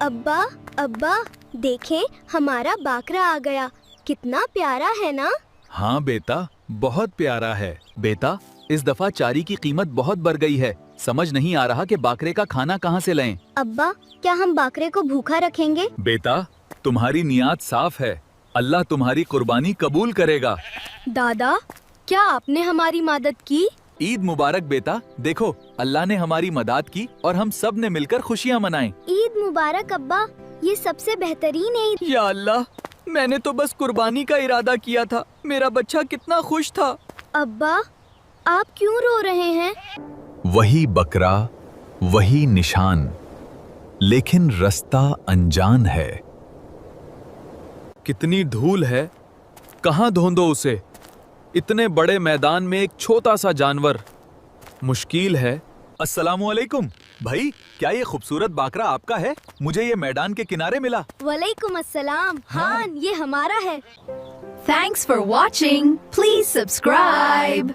अब्बा अब्बा देखें, हमारा बाकरा आ गया। कितना प्यारा है ना? हाँ बेटा, बहुत प्यारा है। बेटा, इस दफा चारी की कीमत बहुत बढ़ गई है। समझ नहीं आ रहा कि बाकरे का खाना कहाँ से लाएं। अब्बा, क्या हम बाकरे को भूखा रखेंगे? बेटा, तुम्हारी नियत साफ है। अल्लाह तुम्हारी कुर्बानी कबूल करेगा। दादा, क्या आपने हमारी मदद की? ईद मुबारक बेटा। देखो, अल्लाह ने हमारी मदद की और हम सब ने मिलकर खुशियाँ मनाएं। ईद मुबारक अब्बा, ये सबसे बेहतरीन ईद। या अल्लाह, मैंने तो बस कुर्बानी का इरादा किया था। मेरा बच्चा कितना खुश था। अब्बा, आप क्यों रो रहे हैं? वही बकरा, वही निशान, लेकिन रास्ता अनजान है। कितनी धूल है, कहाँ ढूंढो उसे? इतने बड़े मैदान में एक छोटा सा जानवर, मुश्किल है। अस्सलामुअलैकुम भाई, क्या ये खूबसूरत बाकरा आपका है? मुझे ये मैदान के किनारे मिला। वालेकुम अस्सलाम। हाँ, ये हमारा है। Thanks for watching. Please subscribe.